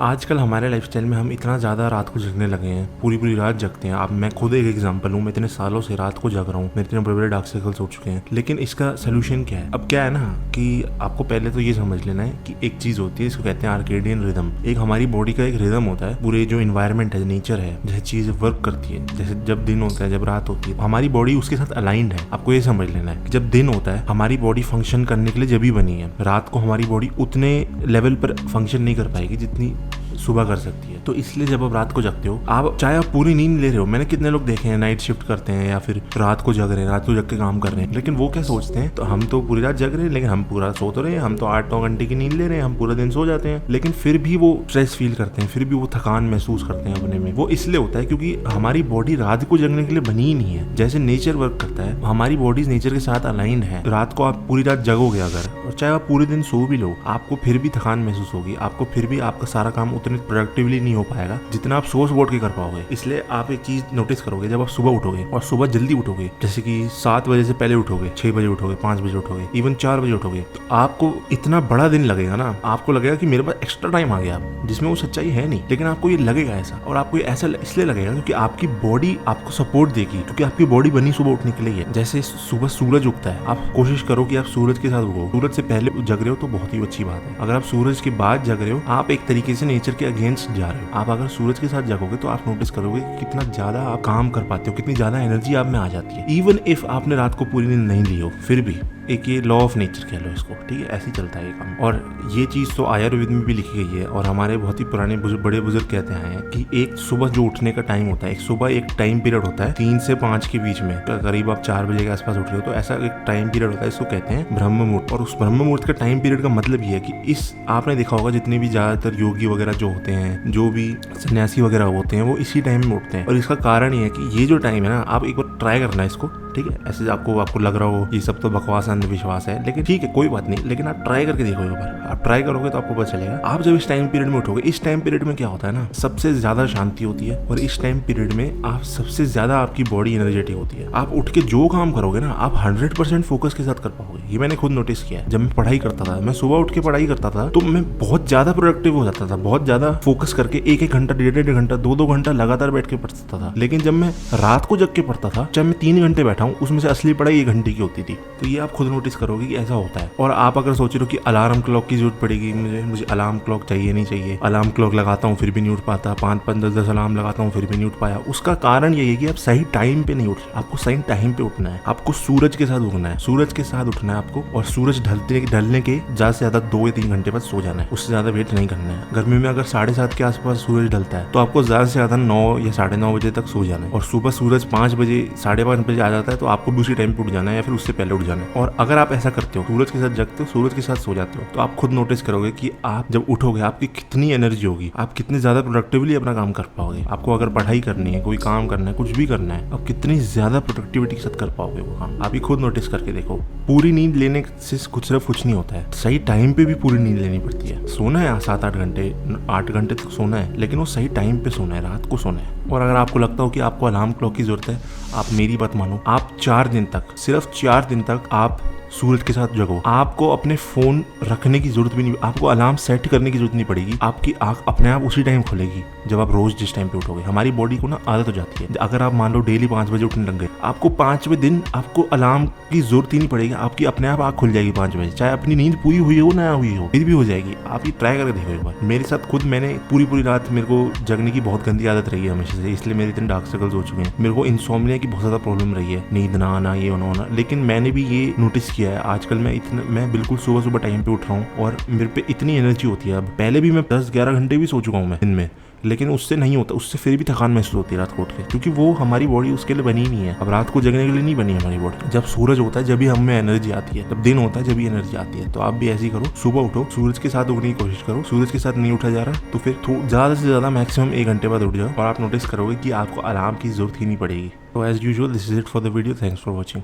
आजकल हमारे लाइफस्टाइल में हम इतना ज़्यादा रात को जगने लगे हैं, पूरी पूरी रात जगते हैं। अब मैं खुद एक एग्जांपल हूँ, मैं इतने सालों से रात को जग रहा हूँ, मेरे इतने बड़े बड़े डार्क सर्कल्स हो चुके हैं। लेकिन इसका सोल्यूशन क्या है? अब क्या है ना कि आपको पहले तो ये समझ लेना है कि एक चीज़ होती है, इसको कहते हैं आर्केडियन रिदम। एक हमारी बॉडी का एक रिदम होता है, पूरे जो इन्वायरमेंट है, नेचर है, जैसे चीज़ें वर्क करती है, जैसे जब दिन होता है, जब रात होती है, हमारी बॉडी उसके साथ अलाइंड है। आपको ये समझ लेना है कि जब दिन होता है, हमारी बॉडी फंक्शन करने के लिए जब भी बनी है। रात को हमारी बॉडी उतने लेवल पर फंक्शन नहीं कर पाएगी जितनी सुबह कर सकती है। तो इसलिए जब आप रात को जगते हो, आप चाहे आप पूरी नींद ले रहे हो, मैंने कितने लोग देखे हैं नाइट शिफ्ट करते हैं या फिर रात को जग रहे हैं, रात को जग के काम कर रहे हैं, लेकिन वो क्या सोचते हैं, तो हम तो पूरी रात जग रहे हैं, लेकिन हम पूरा सो तो रहे हैं, हम तो 8-9 घंटे की नींद ले रहे हैं, हम पूरा दिन सो जाते हैं, लेकिन फिर भी वो स्ट्रेस फील करते हैं, फिर भी वो थकान महसूस करते हैं अपने में। वो इसलिए होता है क्योंकि हमारी बॉडी रात को जगने के लिए बनी ही नहीं है। जैसे नेचर वर्क करता है, हमारी बॉडी नेचर के साथ अलाइंड है। रात को आप पूरी रात जगोगे अगर, और चाहे आप पूरे दिन सो भी लो, आपको फिर भी थकान महसूस होगी, आपको फिर भी आपका सारा काम उतने प्रोडक्टिवली नहीं हो पाएगा जितना आप सोच बोर्ड के कर पाओगे। इसलिए आप एक चीज नोटिस करोगे, जब आप सुबह उठोगे और सुबह जल्दी उठोगे, जैसे कि 7 बजे से पहले उठोगे, 6 बजे उठोगे, 5 बजे उठोगे, इवन 4 बजे उठोगे, तो आपको इतना बड़ा दिन लगेगा ना, आपको लगेगा कि मेरे पास एक्स्ट्रा टाइम आ गया, जिसमें वो सच्चाई है नहीं, लेकिन आपको ये लगेगा ऐसा। और आपको ऐसा इसलिए लगेगा क्योंकि आपकी बॉडी आपको सपोर्ट देगी, क्योंकि आपकी बॉडी बनी सुबह उठने के लिए है। जैसे सुबह सूरज उगता है, आप कोशिश करो कि आप सूरज के साथ उगो। सूरज से पहले जग रहे हो तो बहुत ही अच्छी बात है। अगर आप सूरज के बाद जग रहे हो, आप एक तरीके से नेचर के अगेंस्ट जा रहे हो। आप अगर सूरज के साथ जगोगे तो आप नोटिस करोगे कितना ज्यादा आप काम कर पाते हो, कितनी ज्यादा एनर्जी आप में आ जाती है। इवन इफ आपने रात को पूरी नींद नहीं ली हो, फिर भी एक ये लॉ ऑफ नेचर कह लो इसको, ठीक है, ऐसे ही चलता है ये काम। और ये चीज़ तो आयुर्वेद में भी लिखी गई है, और हमारे बहुत ही पुराने बड़े बुजुर्ग कहते हैं कि एक सुबह जो उठने का टाइम होता है, एक सुबह एक टाइम पीरियड होता है 3 से 5 के बीच में, करीब आप 4 बजे के आसपास उठ रहे हो, तो ऐसा एक टाइम पीरियड होता है, इसको कहते हैं ब्रह्म मुहूर्त। और उस ब्रह्म मुहूर्त का टाइम पीरियड का मतलब ये है कि इस आपने देखा होगा जितने भी ज्यादातर योगी वगैरह जो होते हैं, जो भी सन्यासी वगैरह होते हैं, वो इसी टाइम में उठते हैं। और इसका कारण ये है कि ये जो टाइम है ना, आप एक बार ट्राई करना है इसको, ठीक है। ऐसे आपको लग रहा हो ये सब तो बकवास अंधविश्वास है, लेकिन ठीक है, कोई बात नहीं, लेकिन आप ट्राई करके देखो एक बार। आप ट्राई करोगे तो आपको पता चलेगा। आप जब इस टाइम पीरियड में उठोगे, इस टाइम पीरियड में क्या होता है ना, सबसे ज्यादा शांति होती है, और इस टाइम पीरियड में आप सबसे ज्यादा आपकी बॉडी एनर्जेटिक होती है। आप उठ के जो काम करोगे ना, आप 100% फोकस के साथ कर पाओगे। ये मैंने खुद नोटिस किया है। जब मैं पढ़ाई करता था, मैं सुबह उठ के पढ़ाई करता था, तो मैं बहुत ज्यादा प्रोडक्टिव हो जाता था, बहुत ज्यादा फोकस करके 1-1 घंटा, 1.5 घंटा, 2-2 घंटा लगातार बैठ के पढ़ता था। लेकिन जब मैं रात को जग के पढ़ता था, चाहे मैं 3 घंटे बैठा हूँ, उसमें से असली पढ़ाई 1 घंटे की होती थी। तो ये आप खुद नोटिस करोगे कि ऐसा होता है। और आप अगर सोच रहे हो कि अलार्म क्लॉक की जरूरत पड़ेगी, मुझे अलार्म क्लॉक चाहिए नहीं चाहिए, अलार्म क्लॉक लगाता हूँ फिर भी नहीं उठ पाता, 5-5, 10-10 अलार्म लगाता हूँ फिर भी नहीं उठ पाया, उसका कारण यही है कि आप सही टाइम पे नहीं उठ रहे। आपको सही टाइम पे उठना है, आपको सूरज के साथ उठना है, सूरज के साथ उठना है आपको, और सूरज ढलने के ज्यादा से ज्यादा 2 या 3 घंटे बाद सो जाना है। उससे ज्यादा वेट नहीं करना है। गर्मी में अगर 7:30 के आसपास सूरज ढलता है, तो आपको ज्यादा से ज्यादा 9 या 9:30 बजे तक सो जाना है। और सुबह सूरज 5 बजे, 5:30 बजे आ जाता है, तो आपको भी उसी टाइम पे उठ जाना है या फिर उससे पहले उठ जाना है। और अगर आप ऐसा करते हो, सूरज के साथ जगते हो, सूरज के साथ सो जाते हो, तो आप खुद नोटिस करोगे कि आप जब उठोगे आपकी कितनी एनर्जी होगी, आप कितने ज्यादा प्रोडक्टिवली अपना काम कर पाओगे। आपको अगर पढ़ाई करनी है, कोई काम करना है, कुछ भी करना है, आप कितनी ज्यादा प्रोडक्टिविटी के साथ कर पाओगे वो काम। आप ही खुद नोटिस करके देखो। पूरी नींद लेने से कुछ नहीं होता है, सही टाइम पे भी पूरी नींद लेनी पड़ती है। सोना है 7-8 घंटे, 8 घंटे तक सोना है, लेकिन वो सही टाइम पे सोना है, रात को सोना है। और अगर आपको लगता हो कि आपको अलार्म क्लॉक की जरूरत है, आप मेरी बात मानो, आप 4 दिन तक, सिर्फ 4 दिन तक आप सूरज के साथ जगो। आपको अपने फोन रखने की जरूरत भी नहीं, आपको अलार्म सेट करने की जरूरत नहीं पड़ेगी। आपकी आंख अपने आप उसी टाइम खुलेगी जब आप रोज जिस टाइम पे उठोगे। हमारी बॉडी को ना आदत हो जाती है। अगर आप मान लो डेली 5 बजे उठने लग गए, आपको 5वें दिन आपको अलार्म की जरूरत ही नहीं पड़ेगी। आपकी अपने आप आंख खुल जाएगी 5 बजे, चाहे अपनी नींद पूरी हुई हो ना हुई हो, फिर भी हो जाएगी। आप ये ट्राई करके देखो एक बार। मेरे साथ खुद मैंने पूरी रात, मेरे को जगने की बहुत गंदी आदत रही है हमेशा से, इसलिए मेरे इतने डार्क सर्कल्स हो चुके हैं। मेरे को इंसोम्निया की बहुत ज्यादा प्रॉब्लम रही है, नींद ना आना, ये होना। लेकिन मैंने भी ये नोटिस किया है, आजकल मैं बिल्कुल सुबह टाइम पे उठ रहा हूँ, और मेरे पे इतनी एनर्जी होती है। अब पहले भी मैं 10-11 घंटे भी सो चुका हूँ मैं दिन में, लेकिन उससे नहीं होता, उससे फिर भी थकान महसूस होती है रात को उठ के, क्योंकि वो हमारी बॉडी उसके लिए बनी ही नहीं है। अब रात को जगने के लिए नहीं बनी है हमारी बॉडी। जब सूरज होता है जब भी हमें एनर्जी आती है, जब दिन होता है जब भी एनर्जी आती है। तो आप भी ऐसे ही करो, सुबह उठो, सूरज के साथ उठने की कोशिश करो। सूरज के साथ नहीं उठा जा रहा तो फिर ज्यादा से ज्यादा मैक्सिमम 1 घंटे बाद उठ जाओ, और आप नोटिस करोगे कि आपको अलार्म की जरूरत ही नहीं पड़ेगी। तो as usual, this is it for the video. Thanks for watching.